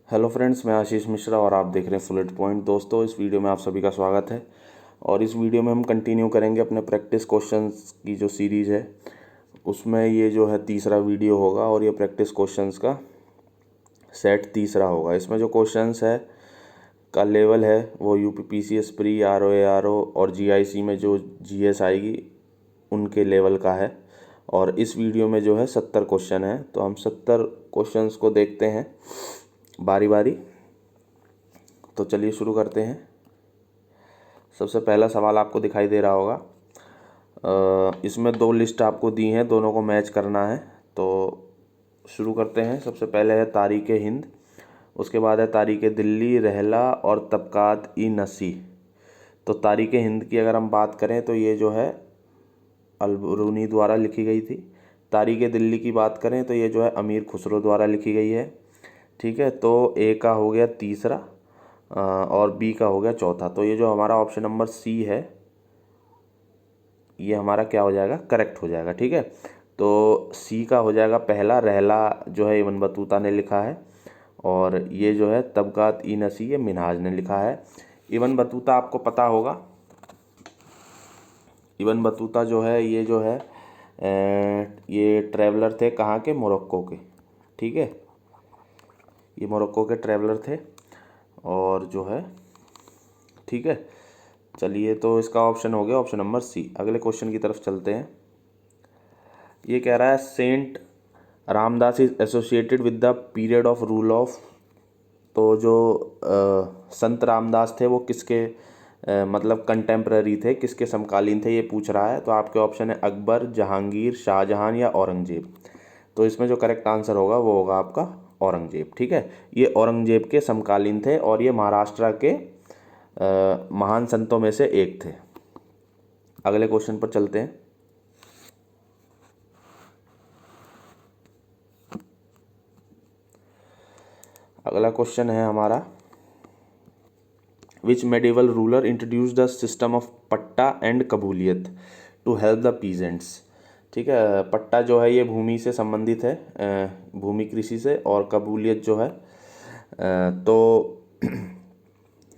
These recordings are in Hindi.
हेलो फ्रेंड्स, मैं आशीष मिश्रा और आप देख रहे हैं फुलेट पॉइंट। दोस्तों, इस वीडियो में आप सभी का स्वागत है और इस वीडियो में हम कंटिन्यू करेंगे अपने प्रैक्टिस क्वेश्चंस की जो सीरीज़ है उसमें ये जो है तीसरा वीडियो होगा और ये प्रैक्टिस क्वेश्चंस का सेट तीसरा होगा। इसमें जो क्वेश्चंस है का लेवल है वो यूपी पीसीएस प्री आरओ और जीआईसी में जो जीएस आएगी उनके लेवल का है। और इस वीडियो में जो है 70 क्वेश्चन है, तो हम 70 क्वेश्चंस को देखते हैं बारी बारी। तो चलिए शुरू करते हैं। सबसे पहला सवाल आपको दिखाई दे रहा होगा। इसमें दो लिस्ट आपको दी हैं, दोनों को मैच करना है। तो शुरू करते हैं। सबसे पहले है तारीख़ हिंद, उसके बाद है तारीख़ दिल्ली, रहला और तबकात ई नसी। तो तारीख़ हिंद की अगर हम बात करें तो ये जो है अलबरूनी द्वारा लिखी गई थी। तारीख़ दिल्ली की बात करें तो ये जो है अमीर खुसरो द्वारा लिखी गई है। ठीक है, तो ए का हो गया तीसरा और बी का हो गया चौथा। तो ये जो हमारा ऑप्शन नंबर सी है ये हमारा क्या हो जाएगा, करेक्ट हो जाएगा। ठीक है, तो सी का हो जाएगा पहला, रहला जो है इब्न बतूता ने लिखा है और ये जो है तबकात ई नसी ये मिनहाज ने लिखा है। इब्न बतूता आपको पता होगा, इब्न बतूता जो है ये ट्रैवलर थे कहाँ के, मोरक्को के। ठीक है, ये मोरक्को के ट्रैवलर थे और जो है ठीक है। चलिए, तो इसका ऑप्शन हो गया ऑप्शन नंबर सी। अगले क्वेश्चन की तरफ चलते हैं। ये कह रहा है saint Ramdas is associated with the period of rule of. तो जो संत रामदास थे वो किसके मतलब कंटेम्प्ररी थे, किसके समकालीन थे, ये पूछ रहा है। तो आपके ऑप्शन है अकबर, जहांगीर, शाहजहां या औरंगजेब। तो इसमें जो करेक्ट आंसर होगा वो होगा आपका औरंगजेब। ठीक है, ये औरंगजेब के समकालीन थे और ये महाराष्ट्र के महान संतों में से एक थे। अगले क्वेश्चन पर चलते हैं। अगला क्वेश्चन है हमारा, which medieval ruler introduce the system of patta and kabuliyat to help the peasants. ठीक है, पट्टा जो है ये भूमि से संबंधित है, भूमि कृषि से, और कबूलियत जो है तो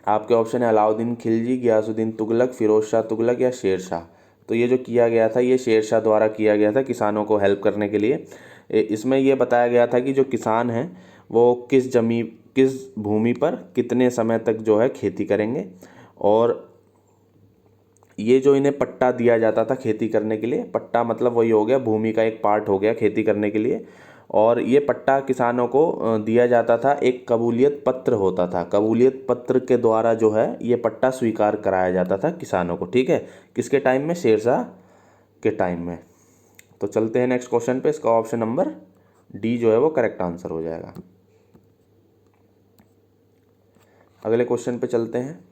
आपके ऑप्शन है अलाउद्दीन खिलजी, गियासुद्दीन तुगलक, फिरोज शाह तुगलक या शेर शाह। तो ये जो किया गया था ये शेर शाह द्वारा किया गया था किसानों को हेल्प करने के लिए। इसमें ये बताया गया था कि जो किसान हैं वो किस भूमि पर कितने समय तक जो है खेती करेंगे, और ये जो इन्हें पट्टा दिया जाता था खेती करने के लिए, पट्टा मतलब वही हो गया, भूमि का एक पार्ट हो गया खेती करने के लिए। और ये पट्टा किसानों को दिया जाता था, एक कबूलियत पत्र होता था, कबूलियत पत्र के द्वारा जो है ये पट्टा स्वीकार कराया जाता था किसानों को। ठीक है, किसके टाइम में, शेरशाह के टाइम में। तो चलते हैं नेक्स्ट क्वेश्चन पे। इसका ऑप्शन नंबर डी जो है वो करेक्ट आंसर हो जाएगा। अगले क्वेश्चन पे चलते हैं।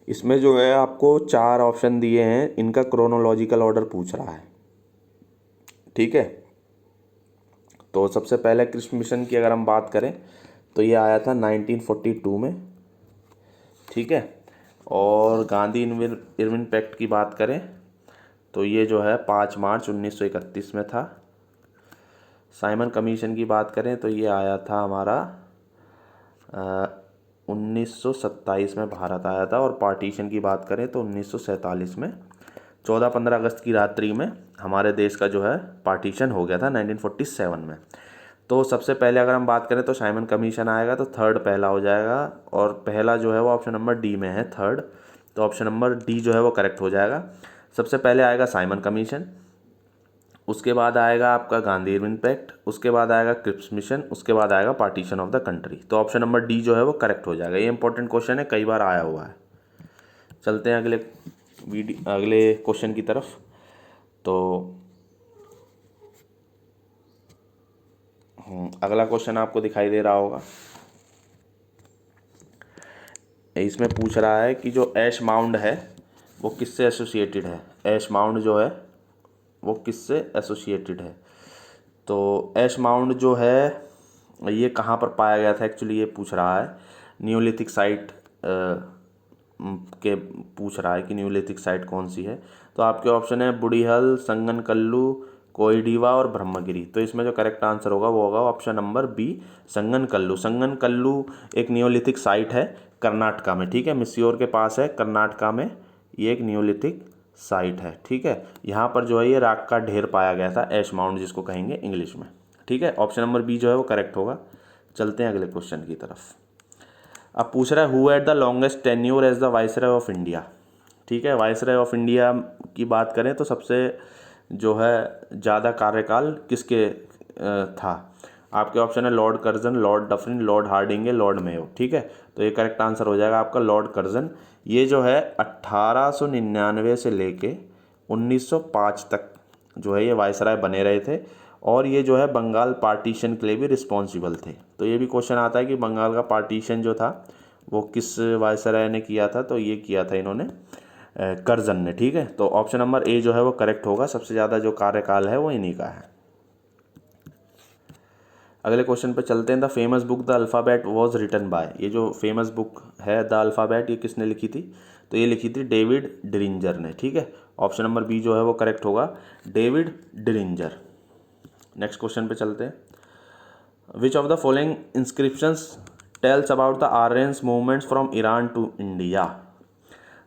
इसमें जो है आपको 4 ऑप्शन दिए हैं, इनका क्रोनोलॉजिकल ऑर्डर पूछ रहा है। ठीक है, तो सबसे पहले कृष्ण मिशन की अगर हम बात करें तो ये आया था 1942 में। ठीक है, और गांधी इरविन पैक्ट की बात करें तो ये जो है 5 मार्च 1931 में था। साइमन कमीशन की बात करें तो ये आया था हमारा 1927 में भारत आया था। और पार्टीशन की बात करें तो 1947 में 14-15 अगस्त की रात्रि में हमारे देश का जो है पार्टीशन हो गया था 1947 में। तो सबसे पहले अगर हम बात करें तो साइमन कमीशन आएगा, तो थर्ड पहला हो जाएगा और पहला जो है वो ऑप्शन नंबर डी में है, थर्ड। तो ऑप्शन नंबर डी जो है वो करेक्ट हो जाएगा। सबसे पहले आएगा साइमन कमीशन, उसके बाद आएगा आपका गांधी इरविन पैक्ट, उसके बाद आएगा क्रिप्स मिशन, उसके बाद आएगा पार्टीशन ऑफ द कंट्री। तो ऑप्शन नंबर डी जो है वो करेक्ट हो जाएगा। ये इंपॉर्टेंट क्वेश्चन है, कई बार आया हुआ है। चलते हैं अगले क्वेश्चन की तरफ। तो अगला क्वेश्चन आपको दिखाई दे रहा होगा। इसमें पूछ रहा है कि जो ऐश माउंड है वो किससे एसोसिएटेड है। ऐश माउंड जो है वो किससे एसोसिएटेड है। तो ऐश माउंड जो है ये कहाँ पर पाया गया था, एक्चुअली ये पूछ रहा है। न्यूलिथिक साइट के पूछ रहा है कि न्यूलिथिक साइट कौन सी है। तो आपके ऑप्शन है बुढ़ीहल, संगन कल्लू, कोइडिवा और ब्रह्मगिरी। तो इसमें जो करेक्ट आंसर होगा वो होगा ऑप्शन नंबर बी, संगनकल्लू। संगनकल्लू एक नियोलिथिक साइट है कर्नाटका में, ठीक है, मिस्योर के पास है कर्नाटका में, ये एक नियोलिथिक साइट है, ठीक है। यहाँ पर जो है ये राख का ढेर पाया गया था, ऐश माउंट जिसको कहेंगे इंग्लिश में, ठीक है। ऑप्शन नंबर बी जो है वो करेक्ट होगा। चलते हैं अगले क्वेश्चन की तरफ। अब पूछ रहा है who had the longest tenure as the viceroy of India, ठीक है। वाइसरॉय ऑफ इंडिया की बात करें तो सबसे जो है ज़्यादा कार्यकाल किसके था। आपके ऑप्शन है Lord Curzon, Lord Dufferin, Lord Hardinge, Lord Mayo, ठीक है। तो ये करेक्ट आंसर हो जाएगा आपका लॉर्ड कर्जन। ये जो है 1899 से लेके 1905 तक जो है ये वाइसराय बने रहे थे, और ये जो है बंगाल पार्टीशन के लिए भी रिस्पॉन्सिबल थे। तो ये भी क्वेश्चन आता है कि बंगाल का पार्टीशन जो था वो किस वाइसराय ने किया था, तो ये किया था इन्होंने कर्जन ने, ठीक है। तो ऑप्शन नंबर ए जो है वो करेक्ट होगा, सबसे ज़्यादा जो कार्यकाल है वो इन्हीं का है। अगले क्वेश्चन पे चलते हैं। The famous book the alphabet was written by, ये जो फेमस बुक है द अल्फ़ाबेट ये किसने लिखी थी, तो ये लिखी थी डेविड डिरिंजर ने, ठीक है। ऑप्शन नंबर बी जो है वो करेक्ट होगा, डेविड डिरिंजर। नेक्स्ट क्वेश्चन पे चलते हैं। Which of the following inscriptions tells about the Aryans movements from Iran to India,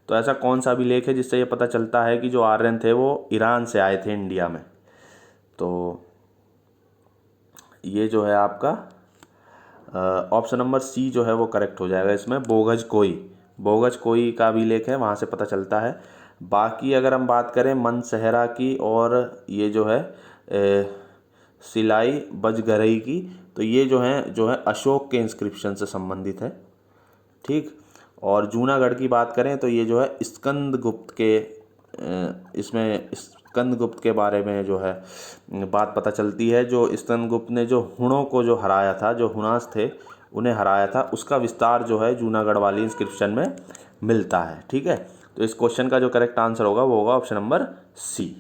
तो ऐसा कौन सा अभिलेख है जिससे ये पता चलता है कि जो आर्यन थे वो ईरान से आए थे इंडिया में। तो ये जो है आपका ऑप्शन नंबर सी जो है वो करेक्ट हो जाएगा। इसमें बोगज कोई का अभिलेख है, वहाँ से पता चलता है। बाकी अगर हम बात करें मनसहरा की और ये जो है सिलाई बजगरई की, तो ये जो है अशोक के इंस्क्रिप्शन से संबंधित है, ठीक। और जूनागढ़ की बात करें तो ये जो है स्कंदगुप्त के इसमें स्कंदगुप्त के बारे में जो है बात पता चलती है। जो स्कंदगुप्त ने जो हुणों को जो हराया था, जो हुणास थे उन्हें हराया था, उसका विस्तार जो है जूनागढ़ वाली इंस्क्रिप्शन में मिलता है, ठीक है। तो इस क्वेश्चन का जो करेक्ट आंसर होगा वो होगा option number C.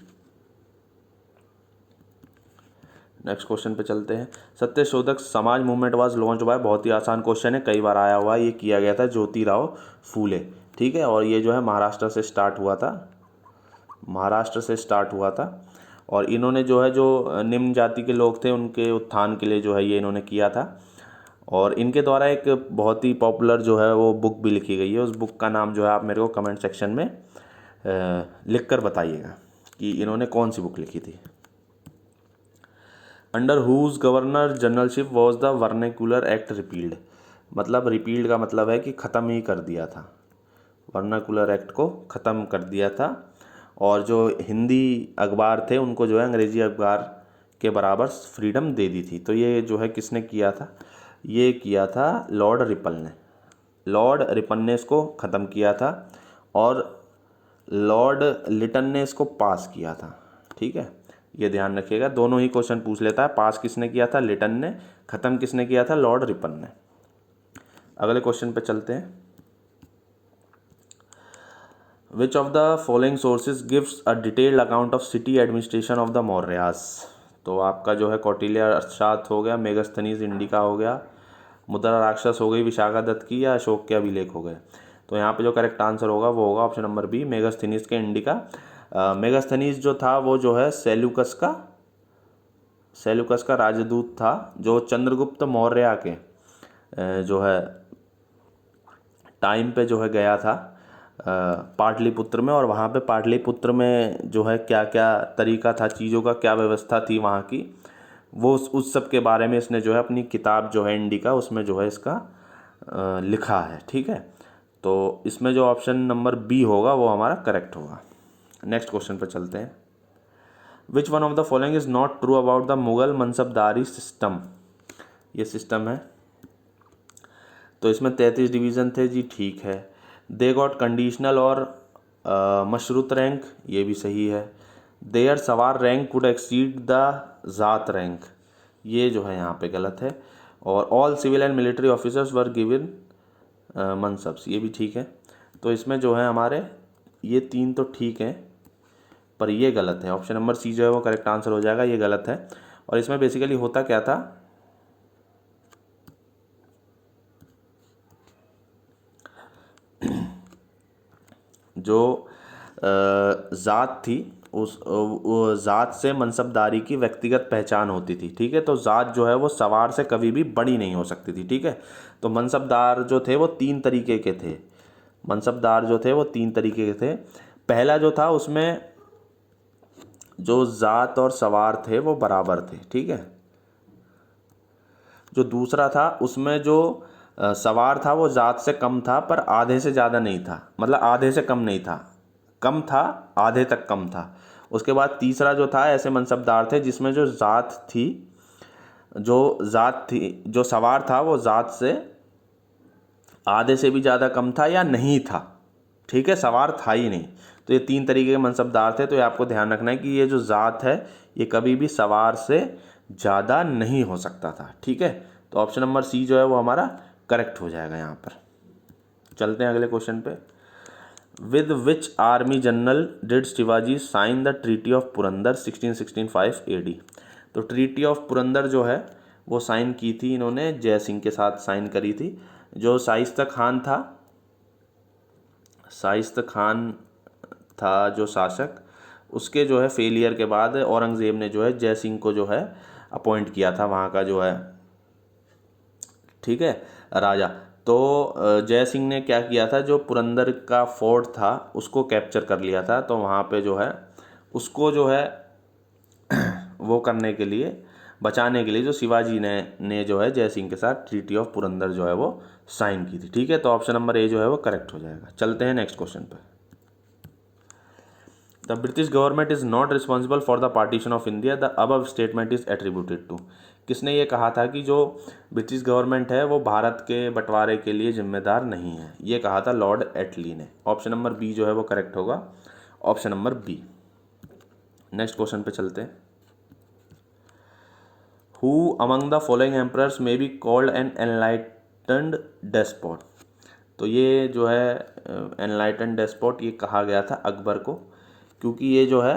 Next question पे चलते हैं। Satyashodhak Samaj movement was launch by, बहुत ही आसान क्वेश्चन है, कई बार आया हुआ है, ये किया गया था ज्योतिराव फूले, ठीक है। और ये जो है महाराष्ट्र से स्टार्ट हुआ था, और इन्होंने जो है जो निम्न जाति के लोग थे उनके उत्थान के लिए जो है ये इन्होंने किया था। और इनके द्वारा एक बहुत ही पॉपुलर जो है वो बुक भी लिखी गई है, उस बुक का नाम जो है आप मेरे को कमेंट सेक्शन में लिख कर बताइएगा कि इन्होंने कौन सी बुक लिखी थी। Under whose governor generalship was the vernacular act repealed, मतलब रिपील्ड का मतलब है कि ख़त्म ही कर दिया था, वर्नाक्यूलर एक्ट को ख़त्म कर दिया था। और जो हिंदी अखबार थे उनको जो है अंग्रेज़ी अखबार के बराबर फ्रीडम दे दी थी। तो ये जो है किसने किया था, ये किया था लॉर्ड रिपन ने इसको ख़त्म किया था, और लॉर्ड लिटन ने इसको पास किया था, ठीक है। ये ध्यान रखिएगा, दोनों ही क्वेश्चन पूछ लेता है, पास किसने किया था लिटन ने, ख़त्म किसने किया था लॉर्ड रिपन ने। अगले क्वेश्चन पे चलते हैं। Which of the following sources gives a detailed account of city administration of the Mauryas, तो आपका जो है कौटिल्य अर्थशास्त्र हो गया, मेगस्थनीज इंडिका हो गया, मुद्रा राक्षस हो गई विशाखा दत्त की, या अशोक के अभिलेख हो गए। तो यहाँ पे जो करेक्ट आंसर होगा वो होगा ऑप्शन नंबर बी, मेगस्थनीज के इंडिका। मेगस्थनीज जो था वो जो है सेल्यूकस का राजदूत था, जो चंद्रगुप्त मौर्य के जो है टाइम पे जो है गया था पाटलिपुत्र में, और वहाँ पे पाटलिपुत्र में जो है क्या क्या तरीका था, चीज़ों का क्या व्यवस्था थी वहाँ की, वो उस सब के बारे में इसने जो है अपनी किताब जो है इंडिका उसमें जो है इसका लिखा है, ठीक है। तो इसमें जो ऑप्शन नंबर बी होगा वो हमारा करेक्ट होगा। नेक्स्ट क्वेश्चन पर चलते हैं। विच one of the following is not true about the Mughal मनसबदारी system, ये सिस्टम है। तो इसमें 33 डिवीज़न थे जी, ठीक है। दे गॉट कंडीशनल और मशरूत रैंक, ये भी सही है। There sowar rank could exceed the zat rank, ये जो है यहाँ पे गलत है। और all civil and military officers were given mansabs, ये भी ठीक है। तो इसमें जो है हमारे ये तीन तो ठीक हैं, पर ये गलत है। ऑप्शन नंबर सी जो है वो करेक्ट आंसर हो जाएगा, ये गलत है। और इसमें बेसिकली होता क्या था, जो ज़ात थी ज़ात से मनसबदारी की व्यक्तिगत पहचान होती थी। ठीक है, तो ज़ात जो है वो सवार से कभी भी बड़ी नहीं हो सकती थी। ठीक है, तो मनसबदार जो थे वो 3 तरीके के थे। मनसबदार जो थे वो 3 तरीके के थे। पहला जो था उसमें जो ज़ात और सवार थे वो बराबर थे। ठीक है, जो दूसरा था उसमें जो सवार था वो ज़ात से कम था पर आधे से ज़्यादा नहीं था, मतलब आधे से कम नहीं था, कम था, आधे तक कम था। उसके बाद तीसरा जो था ऐसे मनसबदार थे जिसमें जो ज़ात थी, जो सवार था वो ज़ात से आधे से भी ज़्यादा कम था या नहीं था। ठीक है, सवार था ही नहीं। तो ये 3 तरीके के मनसबदार थे। तो ये आपको ध्यान रखना है कि ये जो ज़ात है ये कभी भी सवार से ज़्यादा नहीं हो सकता था। ठीक है, तो ऑप्शन नंबर सी जो है वो हमारा करेक्ट हो जाएगा यहाँ पर। चलते हैं अगले क्वेश्चन पे। With which army general did Shivaji sign the treaty of Purandar 1665 AD। तो ट्रीटी ऑफ पुरंदर जो है वो साइन की थी इन्होंने जय सिंह के साथ साइन करी थी। जो शाइस्ता खान था जो शासक, उसके जो है फेलियर के बाद औरंगज़ेब ने जो है जय सिंह को जो है अपॉइंट किया था वहाँ का जो है, ठीक है, राजा। तो जय सिंह ने क्या किया था, जो पुरंदर का फोर्ट था उसको कैप्चर कर लिया था। तो वहाँ पे जो है उसको जो है वो करने के लिए, बचाने के लिए जो शिवाजी ने जो है जय सिंह के साथ ट्रीटी ऑफ पुरंदर जो है वो साइन की थी। ठीक है, तो ऑप्शन नंबर ए जो है वो करेक्ट हो जाएगा। चलते हैं नेक्स्ट क्वेश्चन पे। The British government is not responsible for the partition of India, the above statement is attributed to. किसने ये कहा था कि जो ब्रिटिश गवर्नमेंट है वो भारत के बंटवारे के लिए जिम्मेदार नहीं है? ये कहा था लॉर्ड एटली ने। ऑप्शन नंबर बी जो है वो करेक्ट होगा, option number B. Next question पे चलते हैं। Who among the following emperors may be called an enlightened despot? तो ये जो है एनलाइटेंड डेस्पोट ये कहा गया था अकबर को, क्योंकि ये जो है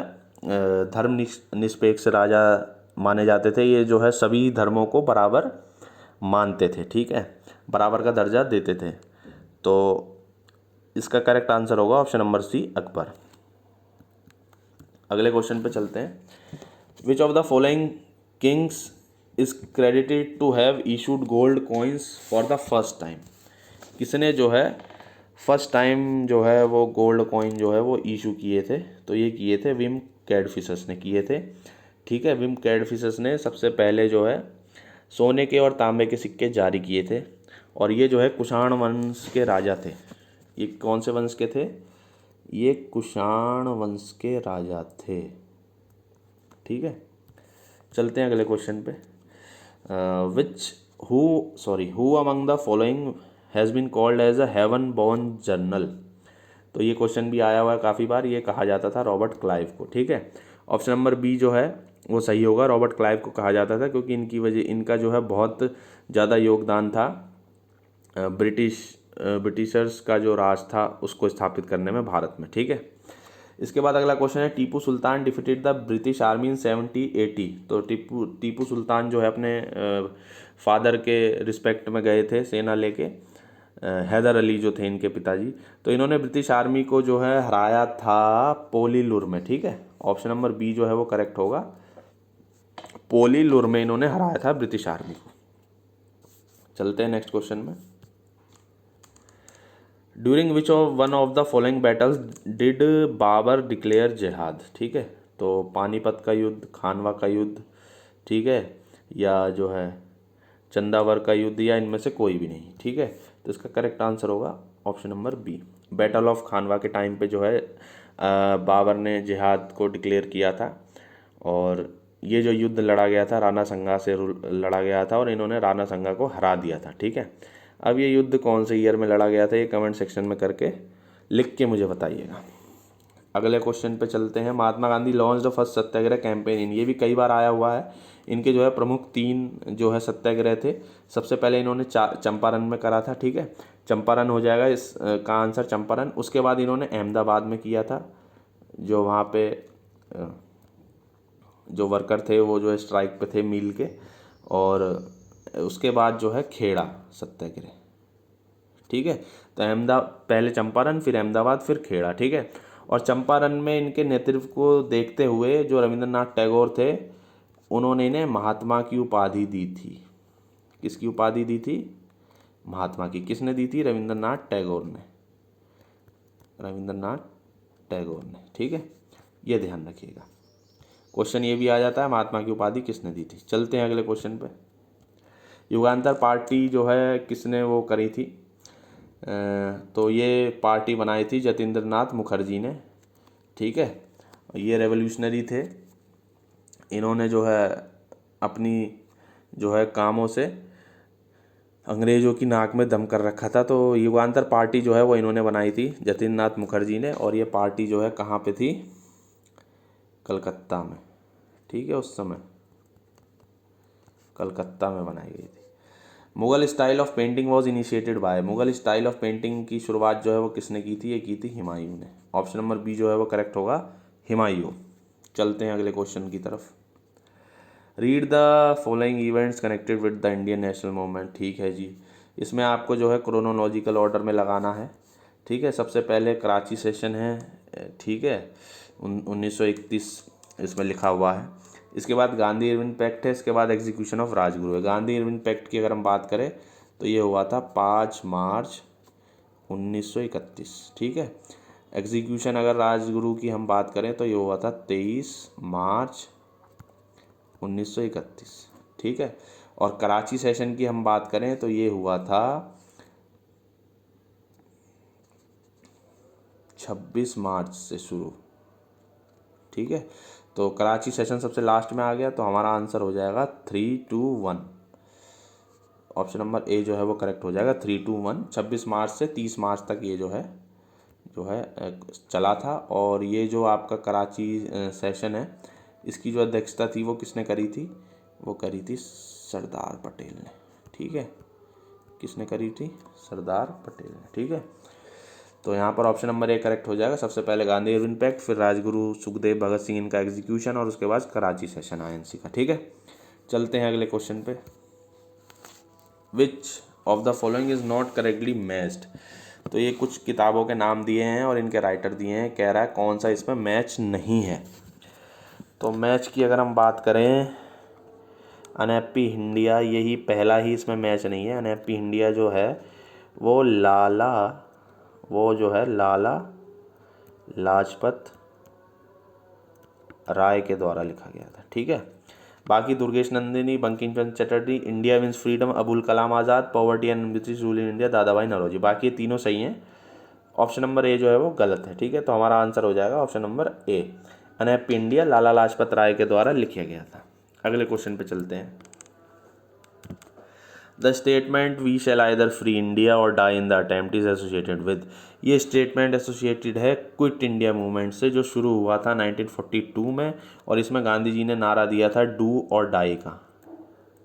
धर्म निरपेक्ष राजा माने जाते थे। ये जो है सभी धर्मों को बराबर मानते थे। ठीक है, बराबर का दर्जा देते थे। तो इसका करेक्ट आंसर होगा ऑप्शन नंबर सी, अकबर। अगले क्वेश्चन पे चलते हैं। Which of the following kings is credited to have issued gold coins for the first time? किसने जो है फर्स्ट टाइम जो है वो गोल्ड कॉइन जो है वो इशू किए थे? तो ये किए थे विम कैडफिसस ने किए थे। ठीक है, विम कैडफिसस ने सबसे पहले जो है सोने के और तांबे के सिक्के जारी किए थे। और ये जो है कुषाण वंश के राजा थे। ये कौन से वंश के थे? ये कुषाण वंश के राजा थे। ठीक है, चलते हैं अगले क्वेश्चन पे। Who among the following has been called as a heaven born general? तो ये क्वेश्चन भी आया हुआ है काफ़ी बार। ये कहा जाता था रॉबर्ट क्लाइव को। ठीक है, ऑप्शन नंबर बी जो है वो सही होगा। रॉबर्ट क्लाइव को कहा जाता था क्योंकि इनका जो है बहुत ज़्यादा योगदान था ब्रिटिशर्स का जो राज था उसको स्थापित करने में भारत में। ठीक है, इसके बाद अगला क्वेश्चन है, Tipu Sultan defeated the British army in 1780। तो टीपू सुल्तान जो है अपने फादर के रिस्पेक्ट में गए थे सेना लेके, हैदर अली जो थे इनके पिताजी। तो इन्होंने ब्रिटिश आर्मी को जो है हराया था पोलीलुर में। ठीक है, ऑप्शन नंबर बी जो है वो करेक्ट होगा। पोलीलुर में इन्होंने हराया था ब्रिटिश आर्मी को। चलते हैं नेक्स्ट क्वेश्चन में। During which of one of the following battles did Babur declare jihad? ठीक है, तो पानीपत का युद्ध, खानवा का युद्ध, ठीक है, या जो है चंदावर का युद्ध, या इनमें से कोई भी नहीं। ठीक है, तो इसका करेक्ट आंसर होगा option number B. Battle of Khanwa के टाइम पे जो है बाबर ने जिहाद को डिक्लेयर किया था। और ये जो युद्ध लड़ा गया था राणा संगा से लड़ा गया था और इन्होंने राणा संगा को हरा दिया था। ठीक है, अब ये युद्ध कौन से ईयर में लड़ा गया था ये कमेंट सेक्शन में करके लिख के मुझे बताइएगा। अगले क्वेश्चन पे चलते हैं। Mahatma Gandhi launch the first satyagraha campaign in. ये भी कई बार आया हुआ है। इनके जो है प्रमुख 3 जो है सत्याग्रह थे। सबसे पहले इन्होंने चंपारण में करा था। ठीक है, चंपारण हो जाएगा इसका आंसर, चंपारण। उसके बाद इन्होंने अहमदाबाद में किया था, जो वहाँ पे जो वर्कर थे वो जो है स्ट्राइक पे थे मिल के। और उसके बाद जो है खेड़ा सत्याग्रह। ठीक है, तो पहले चंपारण, फिर अहमदाबाद, फिर खेड़ा। ठीक है, और चंपारण में इनके नेतृत्व को देखते हुए जो रविंद्रनाथ टैगोर थे उन्होंने इन्हें महात्मा की उपाधि दी थी। किसकी उपाधि दी थी? महात्मा की। किसने दी थी? रविंद्रनाथ टैगोर ने। रविंद्रनाथ टैगोर ने, ठीक है, ये ध्यान रखिएगा। क्वेश्चन ये भी आ जाता है महात्मा की उपाधि किसने दी थी। चलते हैं अगले क्वेश्चन पे। युगांतर पार्टी जो है किसने वो करी थी? तो ये पार्टी बनाई थी जतिंद्र नाथ मुखर्जी ने, ठीक है। ये रेवोल्यूशनरी थे। इन्होंने जो है अपनी जो है कामों से अंग्रेज़ों की नाक में दम कर रखा था। तो युगांतर पार्टी जो है वो इन्होंने बनाई थी जतिन नाथ मुखर्जी ने, और ये पार्टी जो है कहाँ पे थी? कलकत्ता में, ठीक है। उस समय कलकत्ता में बनाई गई थी। Mughal style of painting was initiated by. Mughal style of painting की शुरुआत जो है वो किसने की थी? ये की थी हुमायूं ने। ऑप्शन नंबर बी जो है वो करेक्ट होगा, हुमायूं। चलते हैं अगले क्वेश्चन की तरफ। Read the following events connected with the Indian national movement. ठीक है जी, इसमें आपको जो है क्रोनोलॉजिकल ऑर्डर में लगाना है, ठीक है। सबसे पहले कराची सेशन है, ठीक है, 1931 इसमें लिखा हुआ है। इसके बाद गांधी इरविन पैक्ट है, इसके बाद एग्जीक्यूशन ऑफ राजगुरु है। गांधी इरविन पैक्ट की अगर हम बात करें तो ये हुआ था 5 मार्च 1931, ठीक है। एग्जीक्यूशन अगर राजगुरु की हम बात करें तो ये हुआ था 23 मार्च 1931, ठीक है। और कराची सेशन की हम बात करें तो ये हुआ था 26 मार्च से शुरू, ठीक है। तो कराची सेशन सबसे लास्ट में आ गया, तो हमारा आंसर हो जाएगा 3-2-1। ऑप्शन नंबर ए जो है वो करेक्ट हो जाएगा, 3-2-1। 26 मार्च से 30 मार्च तक ये जो है चला था। और ये जो आपका कराची सेशन है, इसकी जो अध्यक्षता थी वो किसने करी थी? वो करी थी सरदार पटेल ने, ठीक है। किसने करी थी? सरदार पटेल ने, ठीक है। तो यहाँ पर ऑप्शन नंबर ए करेक्ट हो जाएगा। सबसे पहले गांधी इरविन पैक्ट, फिर राजगुरु सुखदेव भगत सिंह इनका एग्जीक्यूशन, और उसके बाद कराची सेशन आईएनसी का, ठीक है। चलते हैं अगले क्वेश्चन पे। विच of the following is not correctly matched. तो ये कुछ किताबों के नाम दिए हैं और इनके राइटर दिए हैं, कह रहा है कौन सा इसमें मैच नहीं है। तो मैच की अगर हम बात करें, अनहैप्पी इंडिया, यही पहला ही इसमें मैच नहीं है। अनहैप्पी इंडिया जो है वो लाला लाजपत राय के द्वारा लिखा गया था, ठीक है। बाकी Durgesh Nandini, Bankim Chandra Chatterjee, India wins freedom, Abul Kalam Azad, poverty and British rule in India, Dadabhai Naoroji, बाकी ये तीनों सही हैं। ऑप्शन नंबर ए जो है वो गलत है, ठीक है। तो हमारा आंसर हो जाएगा option number A, unhappy India Lala Lajpat Rai के द्वारा लिखा गया था। अगले क्वेश्चन पे चलते हैं। The statement we shall either free India or die in the attempt is associated with. ये स्टेटमेंट एसोसिएटेड है क्विट इंडिया मूवमेंट से, जो शुरू हुआ था 1942 में, और इसमें गांधी जी ने नारा दिया था डू और डाई का,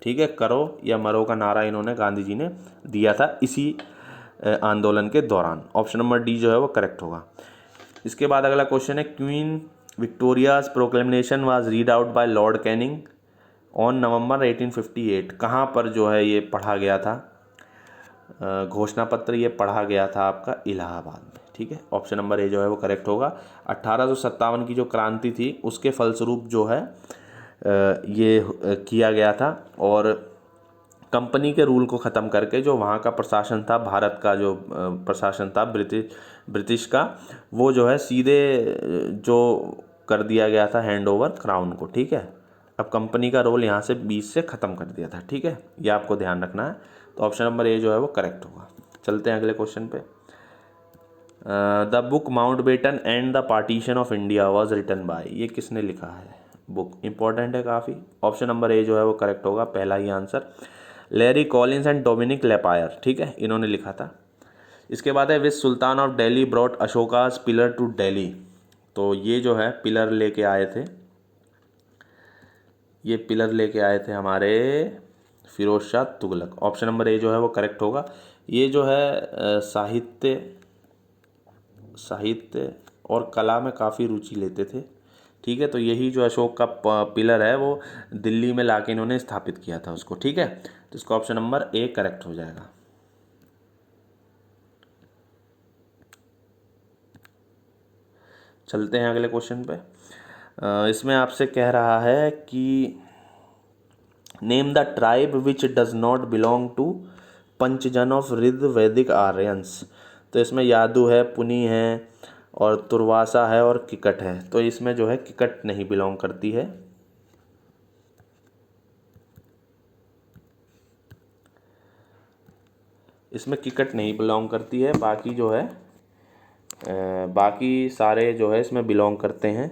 ठीक है। करो या मरो का नारा इन्होंने, गांधी जी ने दिया था इसी आंदोलन के दौरान। ऑप्शन नंबर डी जो है वो करेक्ट होगा। इसके बाद अगला क्वेश्चन है, queen Victoria's proclamation was read out by Lord Canning on November 1858। कहाँ पर जो है ये पढ़ा गया था? घोषणा पत्र ये पढ़ा गया था आपका इलाहाबाद में, ठीक है। ऑप्शन नंबर ए जो है वो करेक्ट होगा। 1857 की जो क्रांति थी उसके फलस्वरूप जो है ये किया गया था, और कंपनी के रूल को ख़त्म करके जो वहाँ का प्रशासन था, भारत का जो प्रशासन था ब्रिटिश का, वो जो है सीधे जो कर दिया गया था हैंड ओवर क्राउन को, ठीक है। अब कंपनी का रोल यहाँ से बीच से ख़त्म कर दिया था, ठीक है। ये आपको ध्यान रखना है। तो ऑप्शन नंबर ए जो है वो करेक्ट होगा। चलते हैं अगले क्वेश्चन पे। The book Mountbatten and the partition of India was written by. ये किसने लिखा है? बुक इंपॉर्टेंट है काफ़ी। ऑप्शन नंबर ए जो है वो करेक्ट होगा, पहला ही answer. Larry Collins and Dominique Lapierre, ठीक है, इन्होंने लिखा था। इसके बाद है which sultan of Delhi brought Ashoka's pillar to Delhi. तो ये जो है पिलर लेके आए थे, ये पिलर लेके आए थे हमारे Firoz Shah Tughlaq. Option number A जो है वो करेक्ट होगा। ये जो है साहित्य और कला में काफ़ी रुचि लेते थे, ठीक है। तो यही जो अशोक का पिलर है वो दिल्ली में लाके इन्होंने स्थापित किया था उसको, ठीक है। तो इसका ऑप्शन नंबर ए करेक्ट हो जाएगा। चलते हैं अगले क्वेश्चन पे। इसमें आपसे कह रहा है कि name the tribe which does not belong to Panchajana of Rig Vedic Aryans. तो इसमें यादू है, पुनी है और तुर्वासा है और किकट है। तो इसमें जो है किकट नहीं बिलोंग करती है। इसमें किकट नहीं बिलोंग करती है, बाकी जो है बाकी सारे जो है इसमें बिलोंग करते हैं।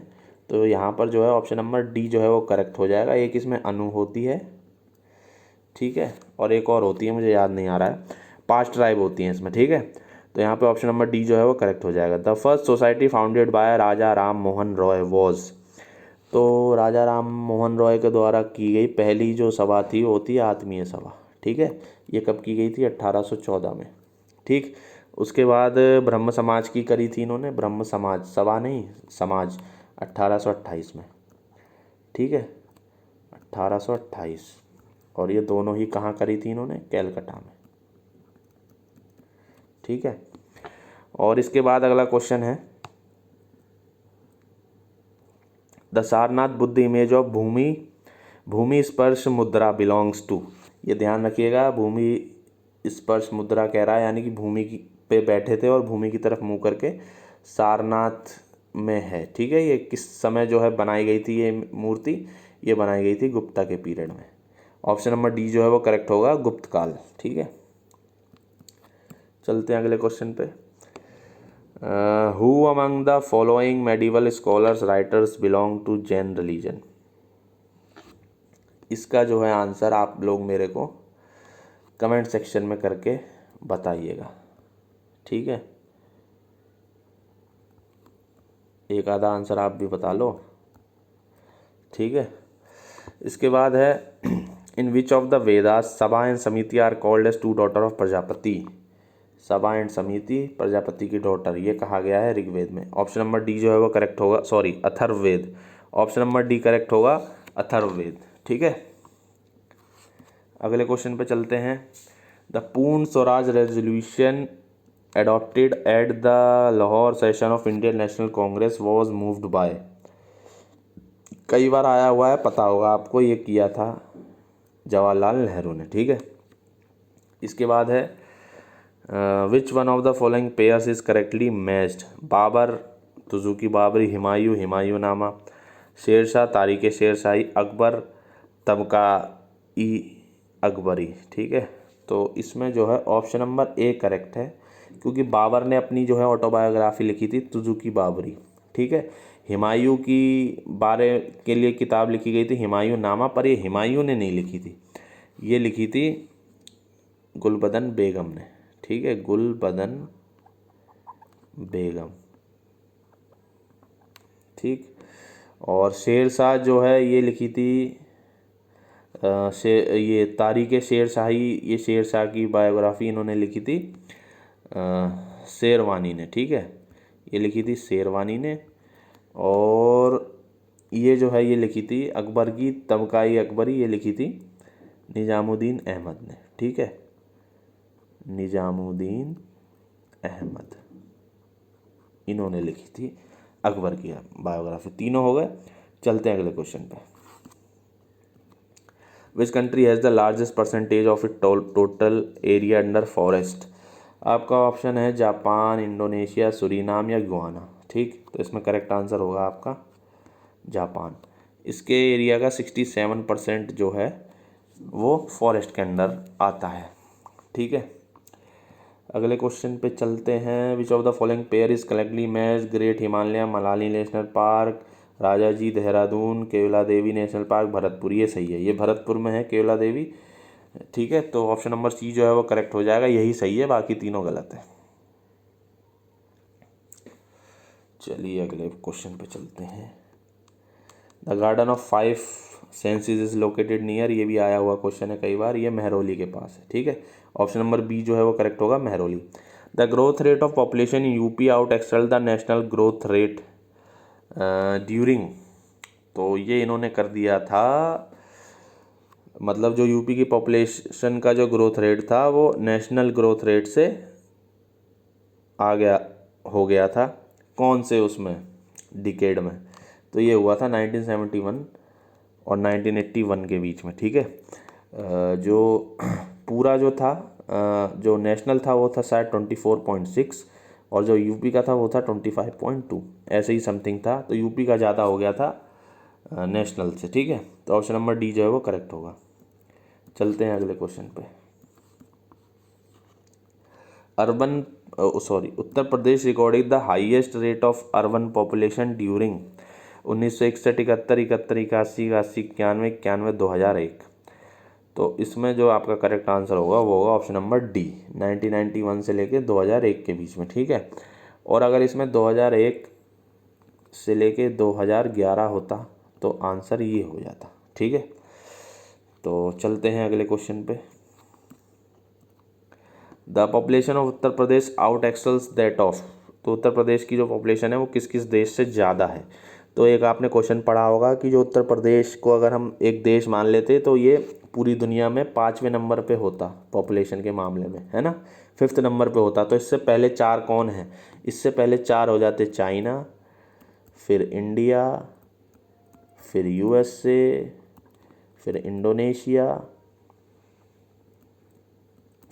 तो यहाँ पर जो है ऑप्शन नंबर डी जो है वो करेक्ट हो जाएगा। एक इसमें अनु होती है, ठीक है, और एक और होती है, मुझे याद नहीं आ रहा है। 5 ट्राइब होती हैं इसमें, ठीक है। तो यहाँ पे ऑप्शन नंबर डी जो है वो करेक्ट हो जाएगा। The first society founded by Raja Ram Mohan Roy was. तो राजा राम मोहन रॉय के द्वारा की गई पहली जो सभा थी वो थी आत्मीय सभा, ठीक है। ये कब की गई थी? 1814 में, ठीक। उसके बाद ब्रह्म समाज की करी थी इन्होंने, ब्रह्म समाज, सभा नहीं समाज, 1828 में, ठीक है, 1828। और ये दोनों ही कहाँ करी थी इन्होंने? कैलकाटा में, ठीक है। और इसके बाद अगला क्वेश्चन है, the Sarnath Buddha image of bhumi sparsha mudra belongs to. ये ध्यान रखिएगा, भूमि स्पर्श मुद्रा कह रहा है, यानी कि भूमि की पे बैठे थे और भूमि की तरफ मुंह करके सारनाथ में है, ठीक है। ये किस समय जो है बनाई गई थी ये मूर्ति? ये बनाई गई थी गुप्ता के पीरियड में। ऑप्शन नंबर डी जो है वो करेक्ट होगा, गुप्त काल, ठीक है। चलते हैं अगले क्वेश्चन पे। Who among the following medieval scholars writers belong to Jain religion. इसका जो है आंसर आप लोग मेरे को कमेंट सेक्शन में करके बताइएगा, ठीक है। एक आधा आंसर आप भी बता लो, ठीक है। इसके बाद है, in which of the Vedas Sabha and Samiti are called as 2 daughter of Prajapati. Sabha and समिति प्रजापति की डॉटर, ये कहा गया है ऋग्वेद में। ऑप्शन नंबर डी जो है वो करेक्ट होगा, sorry Atharvaveda. Option number D correct होगा, अथर्ववेद, ठीक है। अगले क्वेश्चन पे चलते हैं। द पूर्ण Swaraj resolution adopted at the Lahore session of Indian national Congress was moved by। कई बार आया हुआ है, पता होगा आपको, ये किया था जवाहरलाल नेहरू ने, ठीक है। इसके बाद है, which one of the following pairs is correctly matched. Babur Tuzuki Baburi, Humayun Humayunnama, Sher Shah Tarikh Shershahi, Akbar तबका-ई Akbari, ठीक है। तो इसमें जो है ऑप्शन नंबर ए करेक्ट है, क्योंकि बाबर ने अपनी जो है ऑटोबायोग्राफी लिखी थी तुजुकी बाबरी, ठीक है। हुमायूं की बारे के लिए किताब लिखी गई थी हुमायूंनामा, पर ये हुमायूं ने नहीं लिखी थी, ये लिखी थी गुलबदन बेगम ने, ठीक है, गुलबदन बेगम, ठीक। और शेरशाह जो है ये लिखी थी ये तारीख शेरशाही, ये शेरशाह की बायोग्राफी इन्होंने लिखी थी शेरवानी ने, ठीक है, ये लिखी थी शेरवानी ने। और ये जो है ये लिखी थी अकबर की तबका-ई अकबरी, ये लिखी थी निजामुद्दीन अहमद ने, ठीक है, निजामुद्दीन अहमद, इन्होंने लिखी थी अकबर की बायोग्राफी। तीनों हो गए। चलते हैं अगले क्वेश्चन पे। Which country has the largest percentage of it total area under forest. आपका ऑप्शन है जापान, इंडोनेशिया, सुरीनाम या गुआना, ठीक। तो इसमें करेक्ट आंसर होगा आपका जापान। इसके एरिया का 67% जो है वो फॉरेस्ट के अंदर आता है, ठीक है। अगले क्वेश्चन पे चलते हैं। Which of the following pair is correctly matched. Great Himalaya, Manali national park, Rajaji Dehradun, Keoladeo national park, Bharatpur. ये सही है, ये भरतपुर में है केवला देवी, ठीक है। तो ऑप्शन नंबर सी जो है वो करेक्ट हो जाएगा, यही सही है, बाकी तीनों गलत है। चलिए अगले क्वेश्चन पे चलते हैं। The garden of 5 senses is located near. ये भी आया हुआ क्वेश्चन है कई बार, ये महरौली के पास है, ठीक है। ऑप्शन नंबर बी जो है वो करेक्ट होगा, Mehrauli. The growth rate of population in UP out excel the national growth rate during. तो ये इन्होंने कर दिया था, मतलब जो यूपी की पॉपुलेशन का जो ग्रोथ रेट था वो नेशनल ग्रोथ रेट से आ गया, हो गया था। कौन से उसमें? डिकेड में, तो ये हुआ था 1971 और 1981 के बीच में, ठीक है। जो पूरा जो था जो नेशनल था वो था शायद 24.6 और जो यूपी का था वो था 25.2, ऐसे ही समथिंग था। तो यूपी का ज़्यादा हो गया था नेशनल से, ठीक है। तो ऑप्शन नंबर डी जो है वो करेक्ट होगा। चलते हैं अगले क्वेश्चन पे। Uttar Pradesh recorded the highest rate of urban population during 1961, 71, 71, 81, 81, 91, 91, 2001। तो इसमें जो आपका करेक्ट आंसर होगा वो होगा ऑप्शन नंबर डी, 1991 से लेके 2001 के बीच में, ठीक है। और अगर इसमें 2001 से लेके 2011 होता तो आंसर ये हो जाता, ठीक है। तो चलते हैं अगले क्वेश्चन पे। The population of Uttar Pradesh out axles that of, तो उत्तर प्रदेश की जो पॉपुलेशन है वो किस किस देश से ज़्यादा है। तो एक आपने क्वेश्चन पढ़ा होगा कि जो उत्तर प्रदेश को अगर हम एक देश मान लेते तो ये पूरी दुनिया में 5वें नंबर पे होता पॉपुलेशन के मामले में, है ना, 5th नंबर पे होता। तो इससे पहले 4 कौन है, इससे पहले 4 हो जाते चाइना, फिर इंडिया, फिर यूएसए, फिर इंडोनेशिया,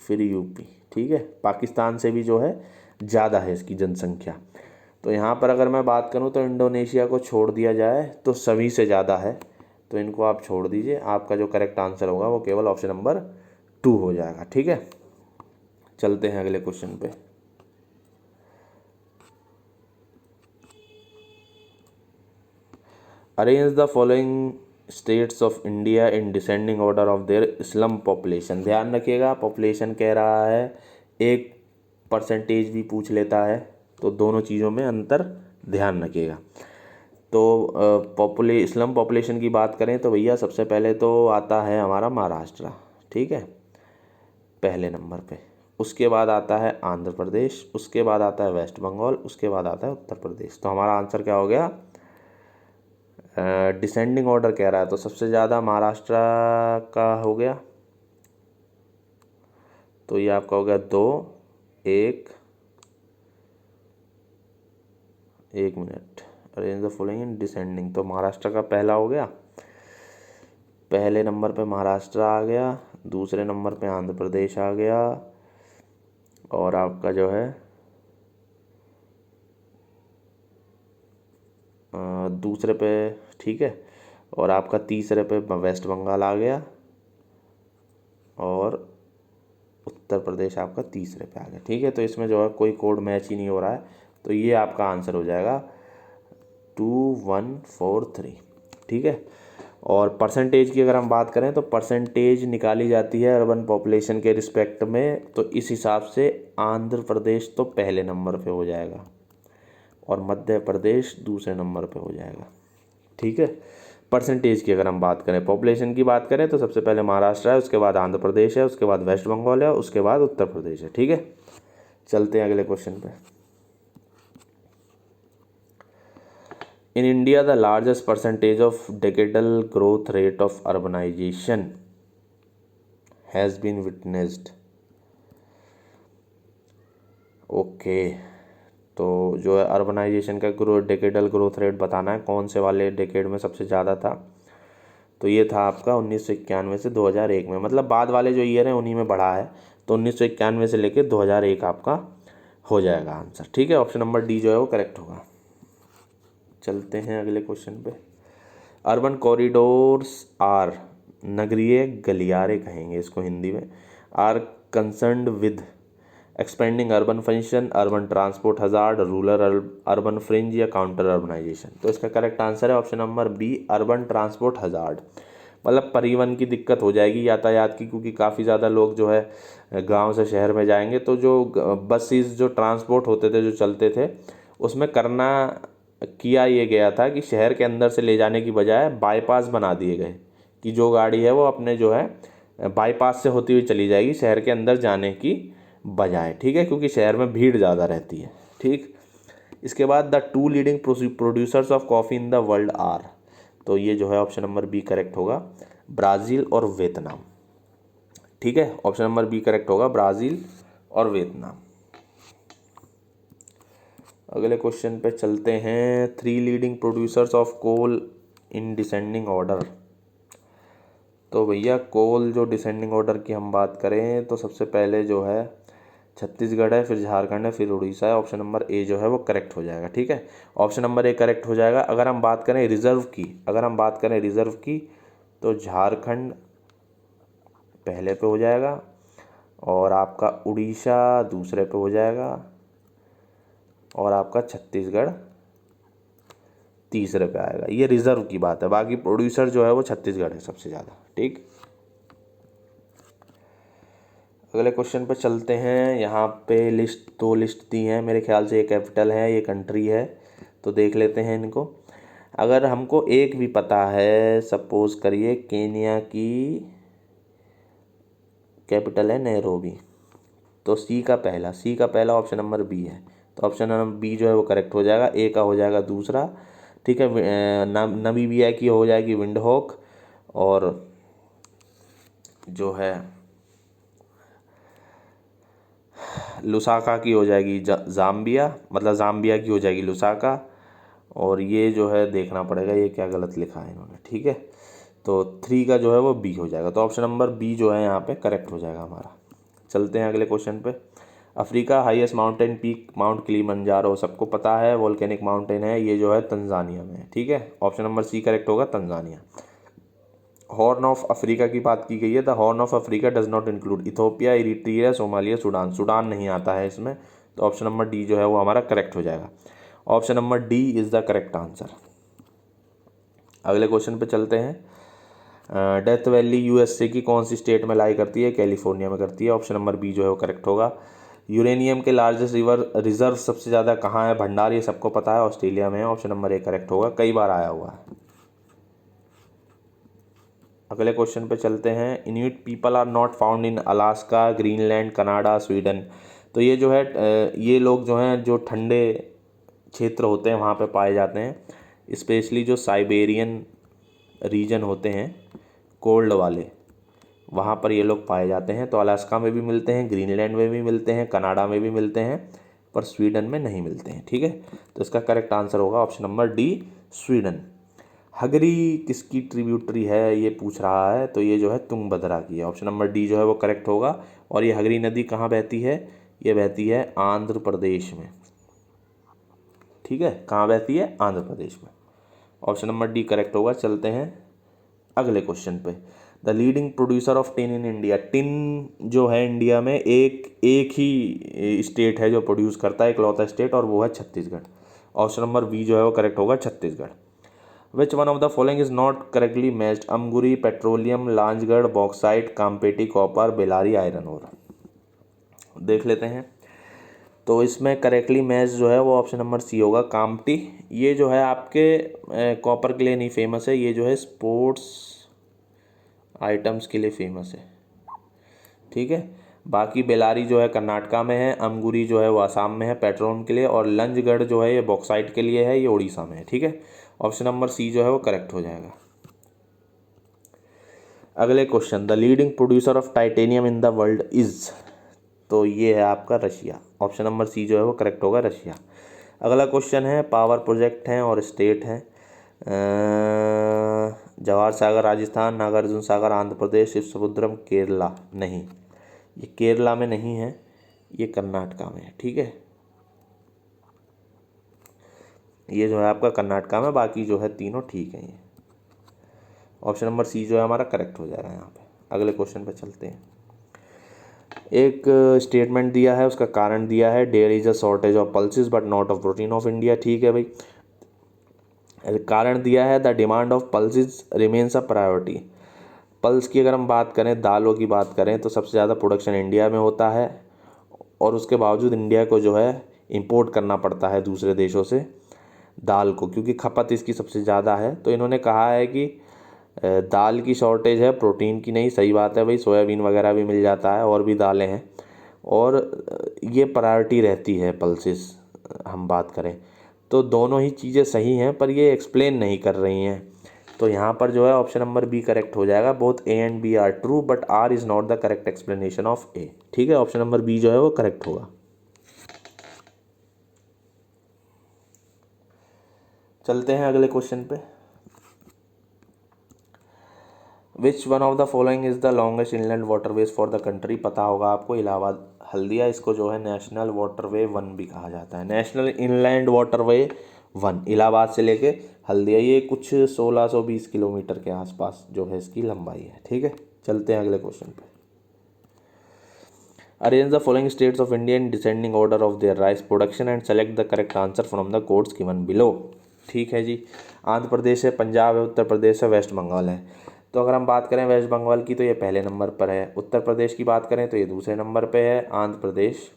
फिर यूपी, ठीक है। पाकिस्तान से भी जो है ज़्यादा है इसकी जनसंख्या। तो यहाँ पर अगर मैं बात करूँ तो इंडोनेशिया को छोड़ दिया जाए तो सभी से ज़्यादा है, तो इनको आप छोड़ दीजिए। आपका जो करेक्ट आंसर होगा वो केवल ऑप्शन नंबर 2 हो जाएगा, ठीक है। चलते हैं अगले क्वेश्चन पे। Arrange the following states of India in descending order of their slum population. ध्यान रखिएगा, पॉपुलेशन कह रहा है, एक परसेंटेज भी पूछ लेता है, तो दोनों चीज़ों में अंतर ध्यान रखिएगा। तो स्लम पॉपुलेशन की बात करें तो भैया सबसे पहले तो आता है हमारा महाराष्ट्र, ठीक है, पहले नंबर पे। उसके बाद आता है आंध्र प्रदेश, उसके बाद आता है वेस्ट बंगाल, उसके बाद आता है उत्तर प्रदेश। तो हमारा आंसर क्या हो गया, डिसेंडिंग ऑर्डर कह रहा है तो सबसे ज़्यादा महाराष्ट्र का हो गया, तो ये आपका हो गया 2, 1 minute. Arrange the following in descending, तो महाराष्ट्र का पहला हो गया, पहले नंबर पे महाराष्ट्र आ गया, दूसरे नंबर पे आंध्र प्रदेश आ गया, और आपका जो है दूसरे पे, ठीक है, और आपका तीसरे पे वेस्ट बंगाल आ गया, और उत्तर प्रदेश आपका तीसरे पे आ गया, ठीक है। तो इसमें जो है कोई कोड मैच ही नहीं हो रहा है, तो ये आपका आंसर हो जाएगा 2143, ठीक है। और परसेंटेज की अगर हम बात करें तो परसेंटेज निकाली जाती है अर्बन पॉपुलेशन के रिस्पेक्ट में, तो इस हिसाब से आंध्र प्रदेश तो पहले नंबर पे हो जाएगा और मध्य प्रदेश दूसरे नंबर पे हो जाएगा, ठीक है। परसेंटेज की अगर हम बात करें, पॉपुलेशन की बात करें तो सबसे पहले महाराष्ट्र है, उसके बाद आंध्र प्रदेश है, उसके बाद वेस्ट बंगाल है, उसके बाद उत्तर प्रदेश है, ठीक है। चलते हैं अगले क्वेश्चन पे। In India the largest percentage of decadal growth rate of urbanisation has been witnessed. Okay, तो जो है अर्बनाइजेशन का डेकेडल ग्रोथ रेट बताना है, कौन से वाले डेकेड में सबसे ज़्यादा था। तो ये था आपका 1991 से 2001 में, मतलब बाद वाले जो ईयर हैं उन्हीं में बढ़ा है। तो 1991 से लेकर 2001 आपका हो जाएगा आंसर, ठीक है। ऑप्शन नंबर डी जो है वो करेक्ट होगा। चलते हैं अगले क्वेश्चन पे। अर्बन कॉरिडोर्स आर, नगरीय गलियारे कहेंगे इसको हिंदी में, are concerned with expanding urban function, urban transport hazard, rural urban fringe या काउंटर अर्बनाइजेशन। तो इसका करेक्ट आंसर है option number B, urban transport hazard. मतलब परिवहन की दिक्कत हो जाएगी, यातायात की, क्योंकि काफ़ी ज़्यादा लोग जो है गांव से शहर में जाएंगे, तो जो बसेस जो ट्रांसपोर्ट होते थे, जो चलते थे, उसमें करना किया ये गया था कि शहर के अंदर से ले जाने की बजाय बाईपास बना दिए गए कि जो गाड़ी है वो अपने जो है बाईपास से होती हुई चली जाएगी शहर के अंदर जाने की बजाय, ठीक है, क्योंकि शहर में भीड़ ज़्यादा रहती है, ठीक। इसके बाद the 2 leading producers of coffee in the world are, तो ये जो है ऑप्शन नंबर बी करेक्ट होगा, ब्राज़ील और वियतनाम, ठीक है। ऑप्शन नंबर बी करेक्ट होगा, ब्राज़ील और वियतनाम। अगले क्वेश्चन पे चलते हैं। 3 leading producers of coal in descending order. तो भैया कोल जो डिसेंडिंग ऑर्डर की हम बात करें तो सबसे पहले जो है छत्तीसगढ़ है, फिर झारखंड है, फिर उड़ीसा है। ऑप्शन नंबर ए जो है वो करेक्ट हो जाएगा। ठीक है, ऑप्शन नंबर ए करेक्ट हो जाएगा। अगर हम बात करें रिजर्व की तो झारखंड पहले पे हो जाएगा और आपका उड़ीसा दूसरे पे हो जाएगा और आपका छत्तीसगढ़ तीसरे पे आएगा। ये रिजर्व की बात है, बाकी प्रोड्यूसर जो है वो छत्तीसगढ़ है सबसे ज़्यादा। ठीक, अगले क्वेश्चन पे चलते हैं। यहाँ पे दो लिस्ट दी हैं मेरे ख्याल से, ये कैपिटल है, ये कंट्री है, तो देख लेते हैं इनको। अगर हमको एक भी पता है, सपोज करिए केनिया की कैपिटल है नैरोबी, तो सी का पहला ऑप्शन नंबर बी है, तो ऑप्शन नंबर बी जो है वो करेक्ट हो जाएगा। ए का हो जाएगा दूसरा। ठीक है, नमीबिया की हो जाएगी विंडहोक, और जो है लुसाका की हो जाएगी जाम्बिया, मतलब जाम्बिया की हो जाएगी लुसाका। और ये जो है देखना पड़ेगा ये क्या गलत लिखा है इन्होंने। ठीक है, तो 3 का जो है वो बी हो जाएगा, तो ऑप्शन नंबर बी जो है यहाँ पे करेक्ट हो जाएगा हमारा। चलते हैं अगले क्वेश्चन पे। Africa highest mountain peak mount Kilimanjaro सबको पता है, वोल्केनिक माउंटेन है, ये जो है तंजानिया में है। ठीक है, ऑप्शन नंबर सी करेक्ट होगा, तंजानिया। हॉर्न ऑफ अफ्रीका की बात की गई है। The horn of Africa does not include Ethiopia, Eritrea, Somalia, Sudan नहीं आता है इसमें, तो ऑप्शन नंबर डी जो है वो हमारा करेक्ट हो जाएगा। Option number D is the correct answer. अगले क्वेश्चन पे चलते हैं। डेथ वैली यूएसए की कौन सी स्टेट में लाई करती है? कैलिफोर्निया में करती है, ऑप्शन नंबर बी जो है वो करेक्ट होगा। यूरेनियम के लार्जेस्ट रिजर्व सबसे ज़्यादा कहाँ है? भंडार, ये सबको पता है, ऑस्ट्रेलिया में है, ऑप्शन नंबर ए करेक्ट होगा, कई बार आया हुआ है। अगले क्वेश्चन पे चलते हैं। Inuit people are not found in Alaska, Greenland, Canada, Sweden. तो ये जो है ये लोग जो हैं जो ठंडे क्षेत्र होते हैं वहाँ पे पाए जाते हैं, स्पेशली जो साइबेरियन रीजन होते हैं कोल्ड वाले, वहाँ पर ये लोग पाए जाते हैं। तो अलास्का में भी मिलते हैं, ग्रीनलैंड में भी मिलते हैं, कनाडा में भी मिलते हैं, पर स्वीडन में नहीं मिलते हैं। ठीक है, तो इसका करेक्ट आंसर होगा option number D, Sweden. Hagari किसकी ट्रिब्यूटरी है ये पूछ रहा है, तो ये जो है तुंगभद्रा की है, ऑप्शन नंबर डी जो है वो करेक्ट होगा। और ये हगरी नदी कहाँ बहती है? ये बहती है आंध्र प्रदेश में। ठीक है, कहाँ बहती है? आंध्र प्रदेश में, ऑप्शन नंबर डी करेक्ट होगा। चलते हैं अगले क्वेश्चन पे। The leading producer of tin in India. Tin जो है इंडिया में एक ही स्टेट है जो प्रोड्यूस करता है, इकलौता स्टेट, और वो है छत्तीसगढ़। ऑप्शन नंबर बी जो है वो करेक्ट होगा, Chhattisgarh. Which one of the following is not correctly matched? Amguri, petroleum, Lanjigarh, bauxite, Kamptee, copper, Bellary, iron ore. देख लेते हैं। तो इसमें करेक्टली मैच जो है वो ऑप्शन नंबर सी होगा, कामटी। ये जो है आपके कॉपर के लिए नहीं फेमस है, ये जो है स्पोर्ट्स आइटम्स के लिए फेमस है। ठीक है, बाकी बेलारी जो है कर्नाटका में है, अमगुरी जो है वो आसाम में है पेट्रोलियम के लिए, और लंजगढ़ जो है ये बॉक्साइट के लिए है, ये उड़ीसा में है। ठीक है, ऑप्शन नंबर सी जो है वो करेक्ट हो जाएगा। अगले question. The leading producer of titanium in the world is, तो ये है आपका रशिया, ऑप्शन नंबर सी जो है वो करेक्ट होगा, रशिया। अगला क्वेश्चन है। पावर प्रोजेक्ट हैं और स्टेट हैं। जवाहर सागर राजस्थान, नागार्जुन सागर आंध्र प्रदेश, शिवसमुद्रम केरला। नहीं, ये केरला में नहीं है, ये कर्नाटका में है। ठीक है, ये जो है आपका कर्नाटका में, बाकी जो है तीनों ठीक है। ये ऑप्शन नंबर सी जो है हमारा करेक्ट हो जाएगा यहाँ पे। अगले क्वेश्चन पे चलते हैं। एक स्टेटमेंट दिया है, उसका कारण दिया है, there is a shortage of pulses but not of protein of India. ठीक है भाई, कारण दिया है the demand of pulses remains a priority. Pulse की अगर हम बात करें, दालों की बात करें, तो सबसे ज़्यादा प्रोडक्शन इंडिया में होता है, और उसके बावजूद इंडिया को जो है इंपोर्ट करना पड़ता है दूसरे देशों से दाल को, क्योंकि खपत इसकी सबसे ज़्यादा है। तो इन्होंने कहा है कि दाल की शॉर्टेज है, प्रोटीन की नहीं। सही बात है भाई, सोयाबीन वगैरह भी मिल जाता है, और भी दालें हैं, और ये प्रायोरिटी रहती है पल्सेस हम बात करें तो। दोनों ही चीज़ें सही हैं, पर ये एक्सप्लेन नहीं कर रही हैं, तो यहाँ पर जो है ऑप्शन नंबर बी करेक्ट हो जाएगा। Both A and B are true but R is not the correct explanation of A. ठीक है, ऑप्शन नंबर बी जो है वो करेक्ट होगा। चलते हैं अगले क्वेश्चन पे। विच one of the following is the longest inland waterways for the country. पता होगा आपको, इलाहाबाद हल्दिया, इसको जो है नेशनल वाटरवे 1 भी कहा जाता है। नेशनल इनलैंड वाटरवे 1 इलाहाबाद से लेके हल्दिया, ये कुछ 1620 किलोमीटर के आसपास जो है इसकी लंबाई है। ठीक है, चलते हैं अगले क्वेश्चन पे। Arrange the following states of India in descending order of their rice production and select the correct answer from the codes given below. ठीक है जी, आंध्र प्रदेश है, पंजाब है, उत्तर प्रदेश है, वेस्ट बंगाल है। तो अगर हम बात करें वेस्ट बंगाल की तो ये पहले नंबर पर है, उत्तर प्रदेश की बात करें तो ये दूसरे नंबर पे है, आंध्र प्रदेश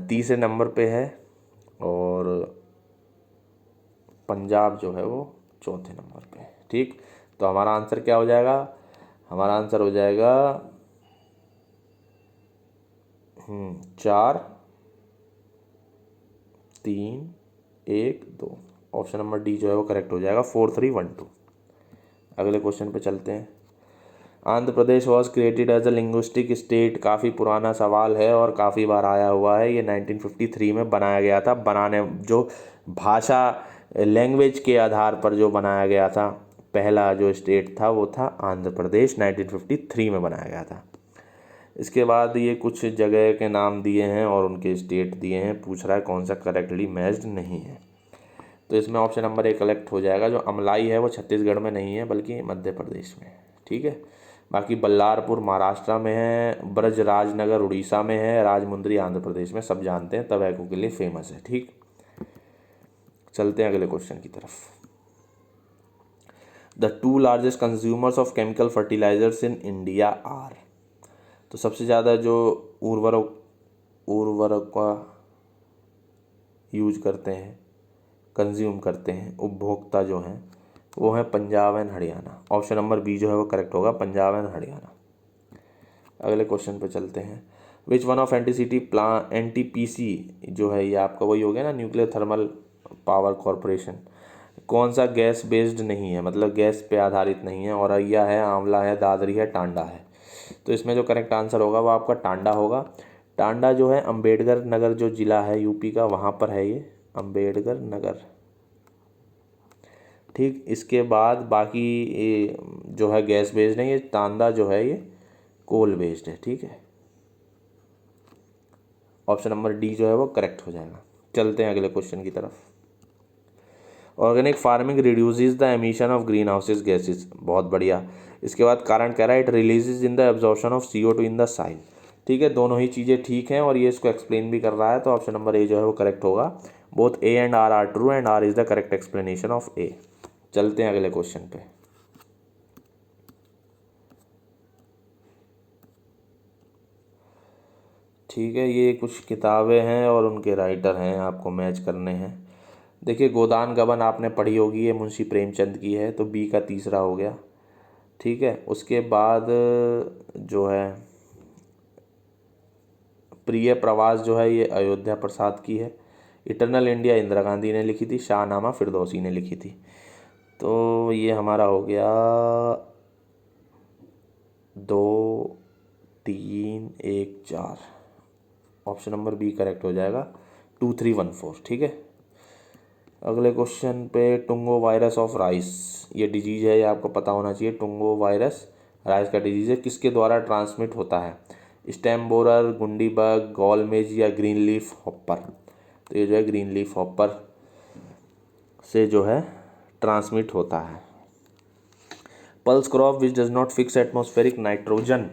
तीसरे नंबर पे है, और पंजाब जो है वो चौथे नंबर पे है। ठीक, तो हमारा आंसर क्या हो जाएगा? हमारा आंसर हो जाएगा 4 3 1 2। ऑप्शन नंबर डी जो है वो करेक्ट हो जाएगा, 4 3 1 2। अगले क्वेश्चन पे चलते हैं। Andhra Pradesh was created as a linguistic state. काफ़ी पुराना सवाल है और काफ़ी बार आया हुआ है। ये 1953 में बनाया गया था। बनाने जो भाषा लैंग्वेज के आधार पर जो बनाया गया था, पहला जो स्टेट था वो था आंध्र प्रदेश, 1953 में बनाया गया था। इसके बाद ये कुछ जगह के नाम दिए हैं और उनके स्टेट दिए हैं, पूछ रहा है कौन सा करेक्टली मैच्ड नहीं है। तो इसमें ऑप्शन नंबर 1 कलेक्ट हो जाएगा। जो अमलाई है वो छत्तीसगढ़ में नहीं है बल्कि मध्य प्रदेश में है। ठीक है, बाकी बल्लारपुर महाराष्ट्र में है, ब्रज राजनगर उड़ीसा में है, राजमुंद्री आंध्र प्रदेश में, सब जानते हैं तंबाकू के लिए फेमस है। ठीक, चलते हैं अगले क्वेश्चन की तरफ। The 2 largest consumers of chemical fertilisers in India are. तो सबसे ज़्यादा जो उर्वरक का यूज करते हैं, कंज्यूम करते हैं, उपभोक्ता जो हैं वो है Punjab and Haryana. Option number B जो है वो करेक्ट होगा, पंजाब एंड हरियाणा। अगले क्वेश्चन पे चलते हैं। विच वन ऑफ NTPC जो है ये आपका वही हो गया ना, न्यूक्लियर थर्मल पावर कॉरपोरेशन, कौन सा गैस बेस्ड नहीं है, मतलब गैस पे आधारित नहीं है। औरैया है, आंवला है, दादरी है, टांडा है। तो इसमें जो करेक्ट आंसर होगा वो आपका टांडा होगा। टांडा जो है अम्बेडकर नगर जो ज़िला है यूपी का, वहाँ पर है ये अम्बेडकर नगर। ठीक, इसके बाद बाकी ये जो है गैस बेस्ड है, ये टांडा जो है ये कोल बेस्ड है। ठीक है, ऑप्शन नंबर डी जो है वो करेक्ट हो जाएगा। चलते हैं अगले क्वेश्चन की तरफ। Organic farming reduces the emission of green houses gases. बहुत बढ़िया। इसके बाद कारण कह रहा है it releases in the absorption of CO2 in the soil. ठीक है, दोनों ही चीज़ें ठीक हैं और ये इसको एक्सप्लेन भी कर रहा है। तो ऑप्शन नंबर ए जो है वो करेक्ट होगा। Both A and R are true and R is the correct explanation of A। चलते हैं अगले क्वेश्चन पे। ठीक है, ये कुछ किताबें हैं और उनके राइटर हैं, आपको मैच करने हैं। देखिए, गोदान गबन आपने पढ़ी होगी, ये मुंशी प्रेमचंद की है, तो बी का तीसरा हो गया। ठीक है, उसके बाद जो है प्रिय प्रवास जो है ये अयोध्या प्रसाद की है। इटरनल इंडिया इंदिरा गांधी ने लिखी थी, शाहनामा फिरदौसी ने लिखी थी। तो ये हमारा हो गया 2 3 1 4। ऑप्शन नंबर बी करेक्ट हो जाएगा, 2 3 1 4। ठीक है, अगले क्वेश्चन पे टुंगो वायरस ऑफ राइस, ये डिजीज़ है, ये आपको पता होना चाहिए। टुंगो वायरस राइस का डिजीज़ है, किसके द्वारा ट्रांसमिट होता है? स्टेम बोरर, गुंडी बग, गॉलमेज या ग्रीन लीफ हॉपर। तो ये जो है ग्रीन लीफ हॉपर से जो है ट्रांसमिट होता है। Pulse crop which does not fix atmospheric nitrogen.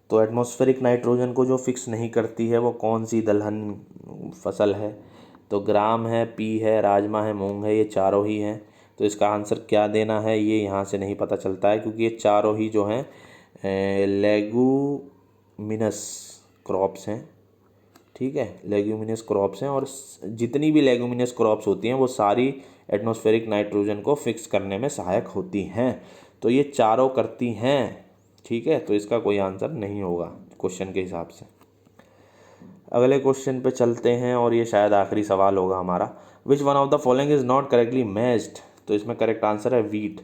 तो एटमॉस्फेरिक नाइट्रोजन को जो फिक्स नहीं करती है वो कौन सी दलहन फसल है? तो ग्राम है, पी है, राजमा है, मूंग है, ये चारों ही हैं। तो इसका आंसर क्या देना है ये यहाँ से नहीं पता चलता है, क्योंकि ये चारों ही जो हैं लेगुमिनस क्रॉप्स हैं। ठीक है, लेग्यूमिनस क्रॉप्स हैं, और जितनी भी लेग्यूमिनस क्रॉप्स होती हैं वो सारी एटमॉस्फेरिक नाइट्रोजन को फिक्स करने में सहायक होती हैं। तो ये चारों करती हैं। ठीक है, तो इसका कोई आंसर नहीं होगा क्वेश्चन के हिसाब से। अगले क्वेश्चन पे चलते हैं और ये शायद आखिरी सवाल होगा हमारा। विच one of the following is not correctly matched. तो इसमें करेक्ट आंसर है वीट।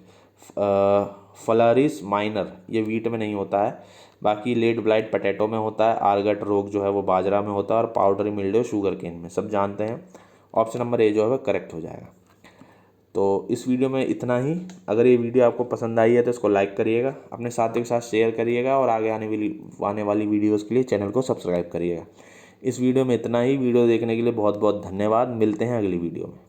फलारिस माइनर ये वीट में नहीं होता है, बाकी लेड ब्लाइट पटेटो में होता है, आर्गट रोग जो है वो बाजरा में होता है, और पाउडरी मिल्ड्यू शुगर केन में, सब जानते हैं। ऑप्शन नंबर ए जो है करेक्ट हो जाएगा। तो इस वीडियो में इतना ही। अगर ये वीडियो आपको पसंद आई है तो इसको लाइक करिएगा, अपने साथियों के साथ शेयर करिएगा और आगे आने वाली वीडियोस के लिए चैनल को सब्सक्राइब करिएगा। इस वीडियो में इतना ही। वीडियो देखने के लिए बहुत बहुत धन्यवाद। मिलते हैं अगली वीडियो में।